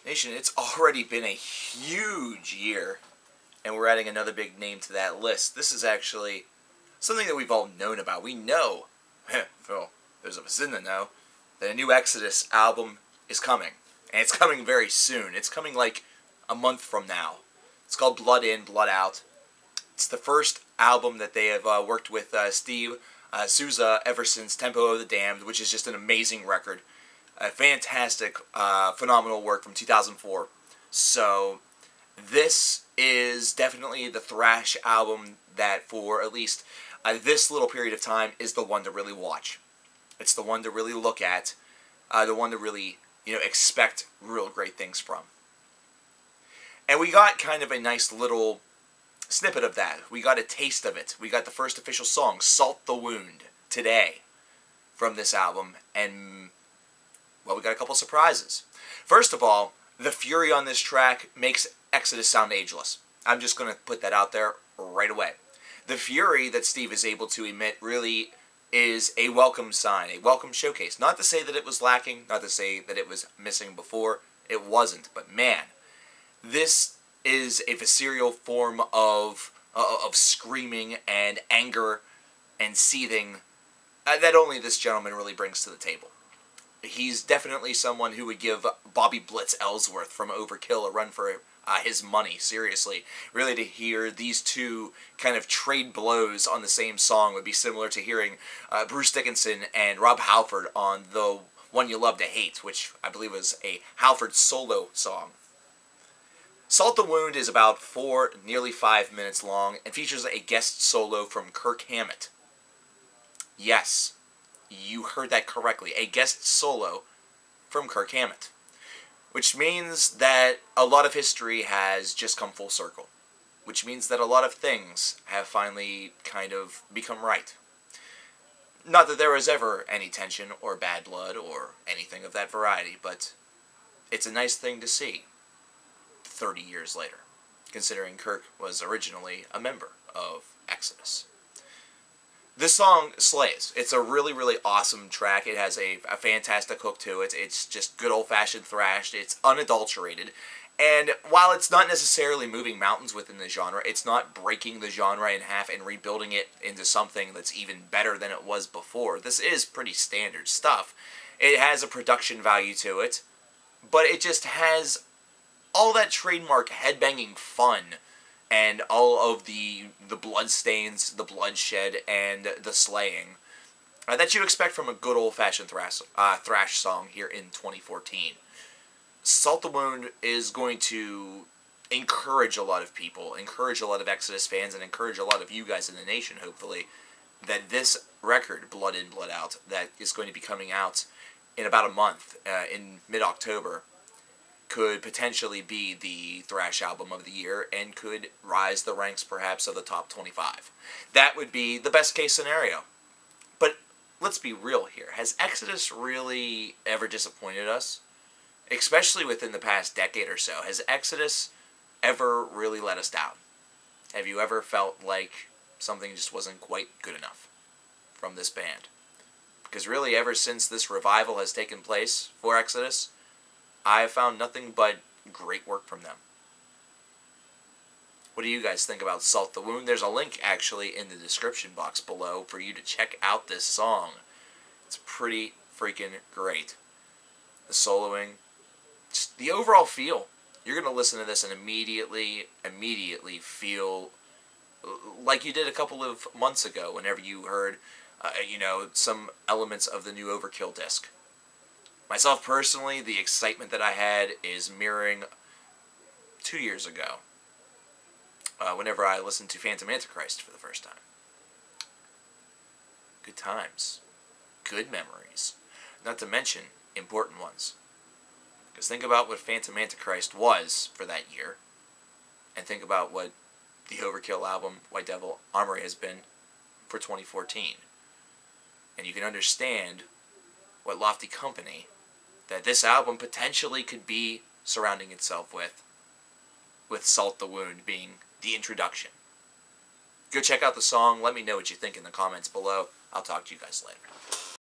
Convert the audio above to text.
Nation, it's already been a huge year, and we're adding another big name to that list. This is actually something that we've all known about. We know, for those of us in the know, that a new Exodus album is coming. And it's coming very soon. It's coming like a month from now. It's called Blood In, Blood Out. It's the first album that they have worked with Steve Souza ever since Tempo of the Damned, which is just an amazing record. A fantastic, phenomenal work from 2004. So, this is definitely the thrash album that, for at least this little period of time, is the one to really watch. It's the one to really look at, the one to really, expect real great things from. And we got kind of a nice little snippet of that. We got a taste of it. We got the first official song, Salt the Wound, today, from this album, and well, we got a couple surprises. First of all, the fury on this track makes Exodus sound ageless. I'm just going to put that out there right away. The fury that Steve is able to emit really is a welcome sign, a welcome showcase. Not to say that it was lacking, not to say that it was missing before. It wasn't, but man, this is a visceral form of screaming and anger and seething that only this gentleman really brings to the table. He's definitely someone who would give Bobby Blitz Ellsworth from Overkill a run for his money, seriously. Really, to hear these two kind of trade blows on the same song would be similar to hearing Bruce Dickinson and Rob Halford on The One You Love to Hate, which I believe was a Halford solo song. Salt the Wound is about nearly 5 minutes long, and features a guest solo from Kirk Hammett. Yes, you heard that correctly. A guest solo from Kirk Hammett. Which means that a lot of history has just come full circle. Which means that a lot of things have finally kind of become right. Not that there was ever any tension or bad blood or anything of that variety, but it's a nice thing to see 30 years later, considering Kirk was originally a member of Exodus. This song slays. It's a really, really awesome track. It has a fantastic hook to it. It's just good old-fashioned thrash. It's unadulterated. And while it's not necessarily moving mountains within the genre, it's not breaking the genre in half and rebuilding it into something that's even better than it was before. This is pretty standard stuff. It has a production value to it, but it just has all that trademark headbanging fun and all of the bloodstains, the bloodshed, and the slaying that you expect from a good old-fashioned thrash song here in 2014. Salt the Wound is going to encourage a lot of people, encourage a lot of Exodus fans, and encourage a lot of you guys in the nation, hopefully, that this record, Blood In, Blood Out, that is going to be coming out in about a month, in mid-October, could potentially be the thrash album of the year and could rise the ranks perhaps of the top 25. That would be the best case scenario. But let's be real here. Has Exodus really ever disappointed us? Especially within the past decade or so. Has Exodus ever really let us down? Have you ever felt like something just wasn't quite good enough from this band? Because really, ever since this revival has taken place for Exodus, I have found nothing but great work from them. What do you guys think about Salt the Wound? There's a link, actually, in the description box below for you to check out this song. It's pretty freaking great. The soloing, just the overall feel. You're going to listen to this and immediately feel like you did a couple of months ago whenever you heard, some elements of the new Overkill disc. Myself personally, the excitement that I had is mirroring 2 years ago, whenever I listened to Phantom Antichrist for the first time. Good times. Good memories. Not to mention, important ones. Because think about what Phantom Antichrist was for that year, and think about what the Overkill album, White Devil Armory, has been for 2014. And you can understand what lofty company that this album potentially could be surrounding itself with Salt the Wound being the introduction. Go check out the song. Let me know what you think in the comments below. I'll talk to you guys later.